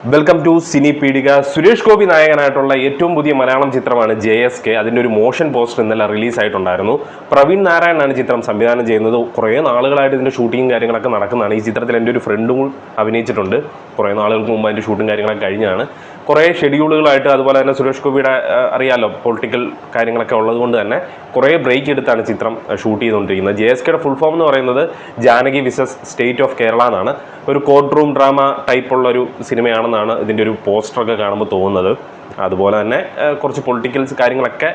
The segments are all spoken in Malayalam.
Welcome to Cini Peedika. സുരേഷ് ഗോപി നായകനായിട്ടുള്ള ഏറ്റവും പുതിയ മലയാളം ചിത്രമാണ് JSK. അതിൻ്റെ ഒരു മോഷൻ പോസ്റ്റർ ഇന്നലെ റിലീസായിട്ടുണ്ടായിരുന്നു. പ്രവീൺ നാരായണനാണ് ചിത്രം സംവിധാനം ചെയ്യുന്നത്. കുറേ നാളുകളായിട്ട് ഇതിൻ്റെ ഷൂട്ടിങ്ങും കാര്യങ്ങളൊക്കെ നടക്കുന്നതാണ്. ഈ ചിത്രത്തിൽ എൻ്റെ ഒരു ഫ്രണ്ടും അഭിനയിച്ചിട്ടുണ്ട്. കുറേ നാളുകൾക്ക് മുമ്പ് അതിൻ്റെ ഷൂട്ടും കാര്യങ്ങളൊക്കെ കഴിഞ്ഞാണ്. കുറേ ഷെഡ്യൂളുകളായിട്ട്, അതുപോലെ തന്നെ സുരേഷ് ഗോപിയുടെ അറിയാമല്ലോ പൊളിറ്റിക്കൽ കാര്യങ്ങളൊക്കെ ഉള്ളതുകൊണ്ട് തന്നെ കുറേ ബ്രേക്ക് എടുത്താണ് ചിത്രം ഷൂട്ട് ചെയ്തുകൊണ്ടിരിക്കുന്നത്. JSKയുടെ ഫുൾ ഫോം എന്ന് പറയുന്നത് Janaki versus state of Kerala എന്നാണ്. ഒരു കോർട്ട് റൂം ഡ്രാമ ടൈപ്പുള്ളൊരു സിനിമയാണെന്നാണ് ഇതിൻ്റെ ഒരു പോസ്റ്ററൊക്കെ കാണുമ്പോൾ തോന്നുന്നത്. അതുപോലെ തന്നെ കുറച്ച് പൊളിറ്റിക്കൽസ് കാര്യങ്ങളൊക്കെ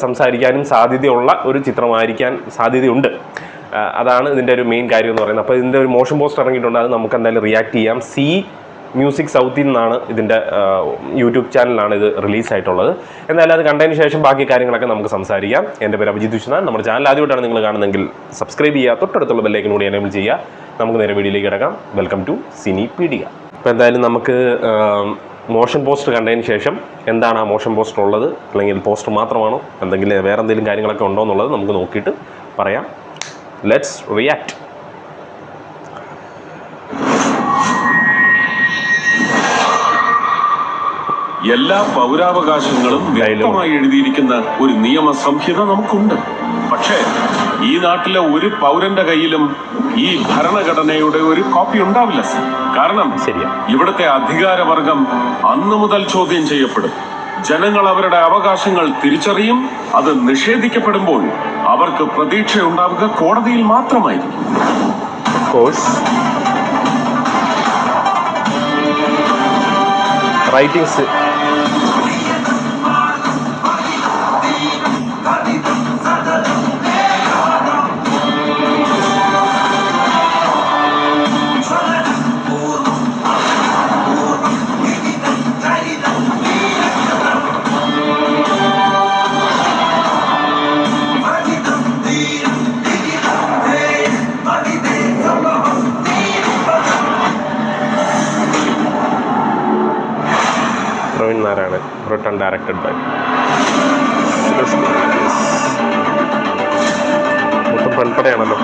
സംസാരിക്കാനും സാധ്യതയുള്ള ഒരു ചിത്രമായിരിക്കാൻ സാധ്യതയുണ്ട്. അതാണ് ഇതിൻ്റെ ഒരു മെയിൻ കാര്യം എന്ന് പറയുന്നത്. അപ്പോൾ ഇതിൻ്റെ ഒരു മോഷൻ പോസ്റ്റർ ഇറങ്ങിയിട്ടുണ്ട്. അത് നമുക്ക് എന്തായാലും റിയാക്ട് ചെയ്യാം. സി മ്യൂസിക് സൗത്തിൽ നിന്നാണ് ഇതിൻ്റെ യൂട്യൂബ് ചാനലിലാണ് ഇത് റിലീസായിട്ടുള്ളത്. എന്തായാലും അത് കണ്ടതിന് ശേഷം ബാക്കി കാര്യങ്ങളൊക്കെ നമുക്ക് സംസാരിക്കാം. എൻ്റെ പേര് അഭിജിത്ത് വിശ്വനാഥ്. നമ്മുടെ ചാനൽ ആദ്യമായിട്ടാണ് നിങ്ങൾ കാണുന്നതെങ്കിൽ സബ്സ്ക്രൈബ് ചെയ്യുക, തൊട്ടടുത്തുള്ള ബെല്ലൈക്കൻ കൂടി എനേബിൾ ചെയ്യുക. നമുക്ക് നേരെ വീഡിയോയിലേക്ക് കിടക്കാം. Welcome to Cini Peedika. അപ്പോൾ എന്തായാലും നമുക്ക് മോഷൻ പോസ്റ്റർ കണ്ടതിന് ശേഷം എന്താണ് ആ മോഷൻ പോസ്റ്റർ ഉള്ളത്, അല്ലെങ്കിൽ പോസ്റ്റർ മാത്രമാണോ, എന്തെങ്കിലും വേറെ എന്തെങ്കിലും കാര്യങ്ങളൊക്കെ ഉണ്ടോ എന്നുള്ളത് നമുക്ക് നോക്കിയിട്ട് പറയാം. Let's react. എല്ലാ പൗരാവകാശങ്ങളും വ്യക്തമായി എഴുതിയിരിക്കുന്ന ഒരു നിയമ സംഹിത നമുക്കുണ്ട്. പക്ഷേ ഈ നാട്ടിലെ ഒരു പൗരന്റെ കയ്യിലും ഈ ഭരണഘടനയുടെ ഒരു കോപ്പി ഉണ്ടാവില്ല. കാരണം ഇവിടുത്തെ അധികാരവർഗം അന്നു മുതൽ ചോദ്യം ചെയ്യപ്പെടും. ജനങ്ങൾ അവരുടെ അവകാശങ്ങൾ തിരിച്ചറിയും. അത് നിഷേധിക്കപ്പെടുമ്പോൾ അവർക്ക് പ്രതീക്ഷയുണ്ടാവുക കോടതിയിൽ മാത്രമായിരിക്കും. Writings Praveen Narayanan, written directed by മൊത്തം പെൺപടയാണല്ലോ.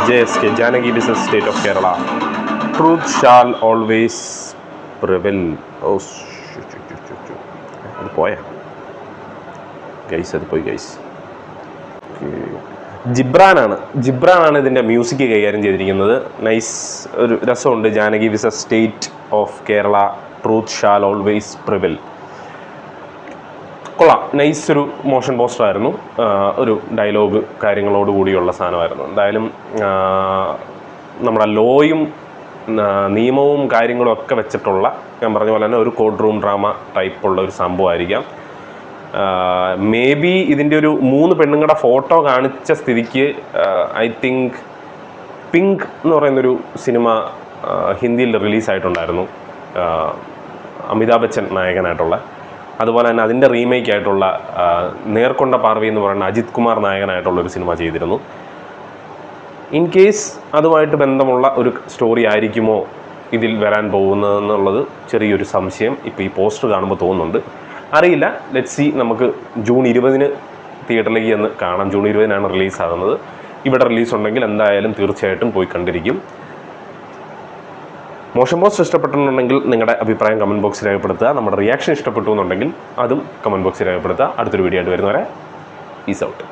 JSK, Janaki versus state of Kerala. Truth shall always prevail. ഓ അത് പോയാ ഗൈസ്, അത് പോയി ഗൈസ്. ജിബ്രാനാണ് ഇതിൻ്റെ മ്യൂസിക് കൈകാര്യം ചെയ്തിരിക്കുന്നത്. നൈസ്, ഒരു രസമുണ്ട്. Janaki versus state of Kerala, truth shall always prevail. കൊള്ളാം. നൈസ് ഒരു മോഷൻ പോസ്റ്റർ ആയിരുന്നു. ഒരു ഡയലോഗ് കാര്യങ്ങളോട് കൂടിയുള്ള സാധനമായിരുന്നു. എന്തായാലും നമ്മുടെ ലോയും നിയമവും കാര്യങ്ങളും ഒക്കെ വെച്ചിട്ടുള്ള, ഞാൻ പറഞ്ഞ പോലെ തന്നെ ഒരു കോർട്ട് റൂം ഡ്രാമ ടൈപ്പുള്ള ഒരു സംഭവമായിരിക്കാം. മേ ബി ഇതിൻ്റെ ഒരു 3 പെണ്ണുങ്ങളുടെ ഫോട്ടോ കാണിച്ച സ്ഥിതിക്ക് ഐ തിങ്ക് പിങ്ക് എന്ന് പറയുന്നൊരു സിനിമ ഹിന്ദിയിൽ റിലീസായിട്ടുണ്ടായിരുന്നു, അമിതാഭ് ബച്ചൻ നായകനായിട്ടുള്ള. അതുപോലെ തന്നെ അതിൻ്റെ റീമേക്ക് ആയിട്ടുള്ള നേർക്കൊണ്ട പാർവി എന്ന് പറയുന്ന അജിത് കുമാർ നായകനായിട്ടുള്ളൊരു സിനിമ ചെയ്തിരുന്നു. ഇൻ കേസ് അതുമായിട്ട് ബന്ധമുള്ള ഒരു സ്റ്റോറി ആയിരിക്കുമോ ഇതിൽ വരാൻ പോകുന്നതെന്നുള്ളത് ചെറിയൊരു സംശയം ഇപ്പോൾ ഈ പോസ്റ്റർ കാണുമ്പോൾ തോന്നുന്നുണ്ട്. അറിയില്ല, ലെറ്റ്സ് സി. നമുക്ക് ജൂൺ 20 തിയേറ്ററിലേക്ക് ചെന്ന് കാണാം. ജൂൺ 20 റിലീസാകുന്നത്. ഇവിടെ റിലീസ് ഉണ്ടെങ്കിൽ എന്തായാലും തീർച്ചയായിട്ടും പോയി കണ്ടിരിക്കും. മോഷൻ പോസ്റ്റർ ഇഷ്ടപ്പെട്ടിട്ടുണ്ടെങ്കിൽ നിങ്ങളുടെ അഭിപ്രായം കമൻറ്റ് ബോക്സിൽ രേഖപ്പെടുത്തുക. നമ്മുടെ റിയാക്ഷൻ ഇഷ്ടപ്പെട്ടു എന്നുണ്ടെങ്കിൽ അതും കമൻറ്റ് ബോക്സിൽ രേഖപ്പെടുത്തുക. അടുത്തൊരു വീഡിയോ ആയിട്ട് വരുന്നവരെ പീസ് ഔട്ട്.